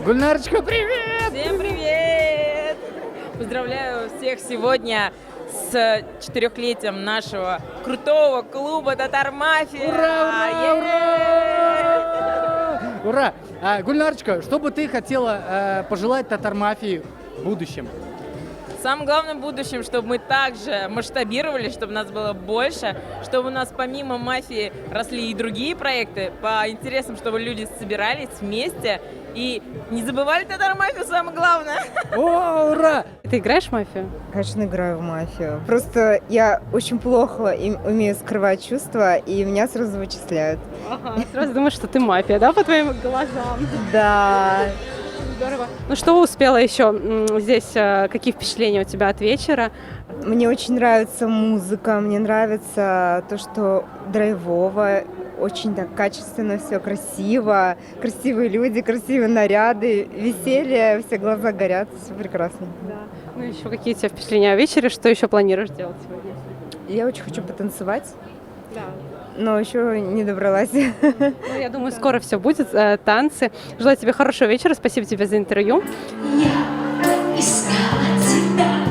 Гульнарочка, привет! Всем привет! Поздравляю всех сегодня с 4-летием нашего крутого клуба «Татар Мафия». Ура, ура, ура! Ура! Гульнарочка, что бы ты хотела пожелать Татар Мафии в будущем? Самое главное в будущем, чтобы мы также масштабировались, чтобы нас было больше, чтобы у нас помимо мафии росли и другие проекты по интересам, чтобы люди собирались вместе и не забывали Татар Мафию, самое главное. О, ура! Ты играешь в мафию? Конечно, играю в мафию. Просто я очень плохо умею скрывать чувства, и меня сразу вычисляют. Ага, сразу думаешь, что ты мафия, да, по твоим глазам? Да. Здорово. Ну что успела еще здесь? Какие впечатления у тебя от вечера? Мне очень нравится музыка, мне нравится то, что драйвово, очень так качественно, все красиво, красивые люди, красивые наряды, веселье, все глаза горят, все прекрасно. Да. Ну еще какие у тебя впечатления о вечере? Что еще планируешь делать сегодня? Я очень хочу потанцевать, Да. но еще не добралась. Ну, я думаю, скоро все будет, танцы. Желаю тебе хорошего вечера, спасибо тебе за интервью. Я искала тебя,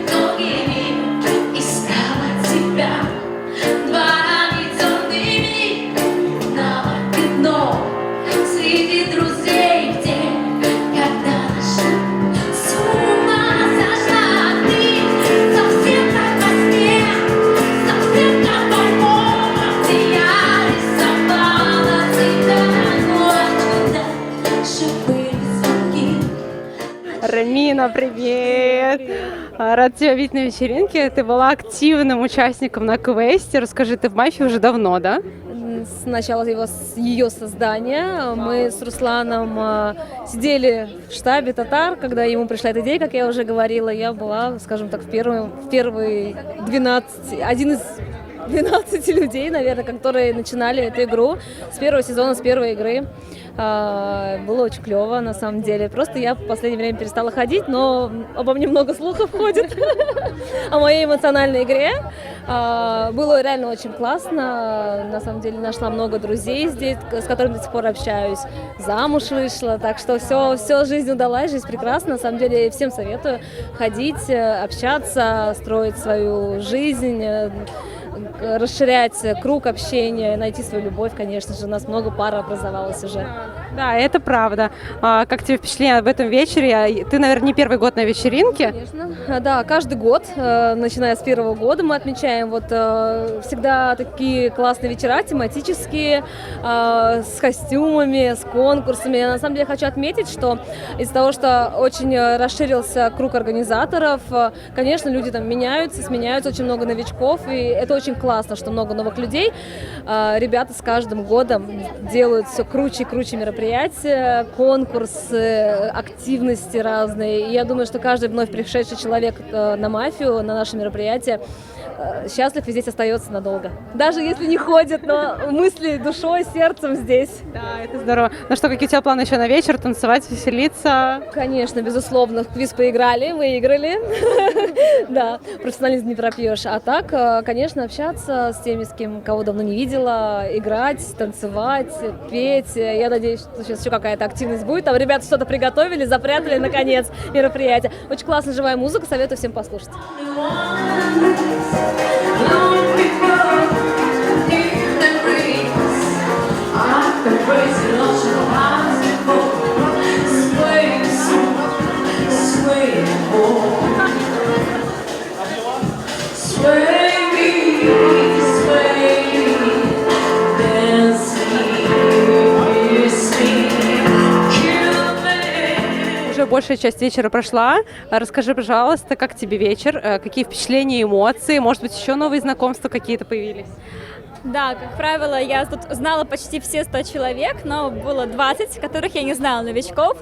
многими искала тебя, дворами темными, на пятно среди друзей в день, когда наша с ума сошла ты, совсем как во сне, совсем как в комнате я рисовала тебя, ночью дальше были звонки. Рамина, привет! Рад тебя видеть на вечеринке. Ты была активным участником на квесте. Расскажи, ты в мафии уже давно, да? С начала ее создания мы с Русланом сидели в штабе «Татар», когда ему пришла эта идея, как я уже говорила, я была, скажем так, в первые 12, один из 12 людей, наверное, которые начинали эту игру с первого сезона, с первой игры. Было очень клево, на самом деле. Просто я в последнее время перестала ходить, но обо мне много слухов ходит о моей эмоциональной игре. Было реально очень классно. На самом деле нашла много друзей здесь, с которыми до сих пор общаюсь. Замуж вышла, так что все, жизнь удалась, жизнь прекрасна. На самом деле всем советую ходить, общаться, строить свою жизнь, расширять круг общения, найти свою любовь, конечно же. У нас много пар образовалось уже. Да, это правда. Как тебе впечатление об этом вечере? Ты, наверное, не первый год на вечеринке. Конечно. Да, каждый год, начиная с первого года, мы отмечаем всегда такие классные вечера, тематические, с костюмами, с конкурсами. Я на самом деле хочу отметить, что из-за того, что очень расширился круг организаторов, конечно, люди там меняются, сменяются, очень много новичков, и это очень классно, что много новых людей. Ребята с каждым годом делают все круче и круче мероприятия, конкурсы, активности разные. И я думаю, что каждый вновь пришедший человек на мафию, на наше мероприятие, счастлив и здесь остается надолго. Даже если не ходит, но мысли, душой, сердцем здесь. Да, это здорово. Ну что, какие у тебя планы еще на вечер? Танцевать, веселиться? Конечно, безусловно. В квиз поиграли, выиграли. Да, профессионализм не пропьешь. А так, конечно, общаться с теми, с кем кого давно не видела, играть, танцевать, петь. Я надеюсь, что сейчас еще какая-то активность будет. Там ребята что-то приготовили, запрятали, наконец, мероприятие. Очень классная живая музыка, советую всем послушать. Long before in the breeze, I've been crazy lots of times before. Sway, sway, sway me, sway, dance me, kill me. Уже большая часть вечера прошла. Расскажи, пожалуйста, как тебе вечер? Какие впечатления, эмоции? Может быть, еще новые знакомства какие-то появились? Да, как правило, я тут знала почти все 100 человек, но было 20, которых я не знала, новичков.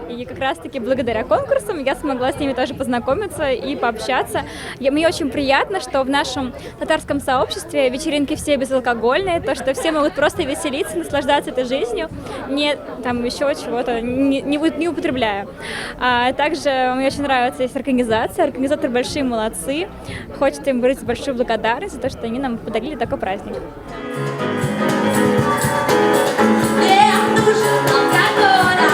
И как раз-таки благодаря конкурсам я смогла с ними тоже познакомиться и пообщаться. Мне очень приятно, что в нашем татарском сообществе вечеринки все безалкогольные, то, что все могут просто веселиться, наслаждаться этой жизнью, не там еще чего-то не употребляя. Также мне очень нравится здесь организация. Организаторы большие молодцы. Хочется им выразить большую благодарность за то, что они нам подарили такой праздник. Мне нужен алкоголь.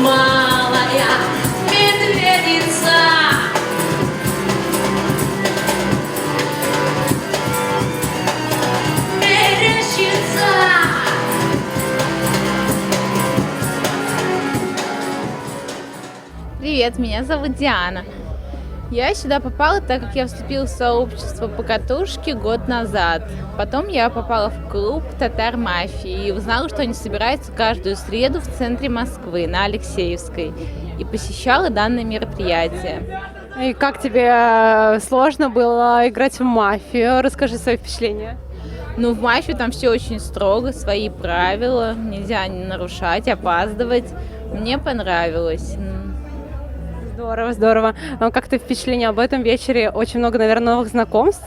малая медведица. Мерещится. Привет, меня зовут Диана. Я сюда попала, так как я вступила в сообщество покатушки год назад. Потом я попала в клуб «Татар Мафии» и узнала, что они собираются каждую среду в центре Москвы, на Алексеевской. И посещала данное мероприятие. И как тебе сложно было играть в мафию? Расскажи свои впечатления. Ну, в мафию там все очень строго, свои правила, нельзя не нарушать, опаздывать. Мне понравилось. Здорово, здорово. А как ты впечатление об этом вечере? Очень много, наверное, новых знакомств.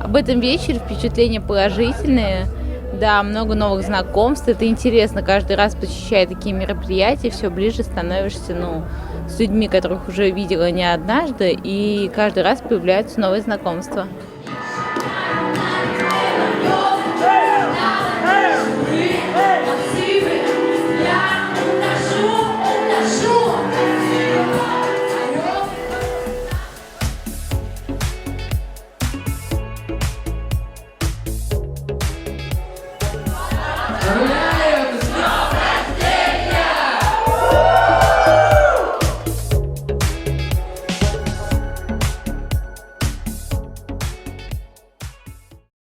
Об этом вечере впечатления положительные. Да, много новых знакомств. Это интересно, каждый раз посещая такие мероприятия, все ближе становишься, с людьми, которых уже видела не однажды, и каждый раз появляются новые знакомства. Yeah.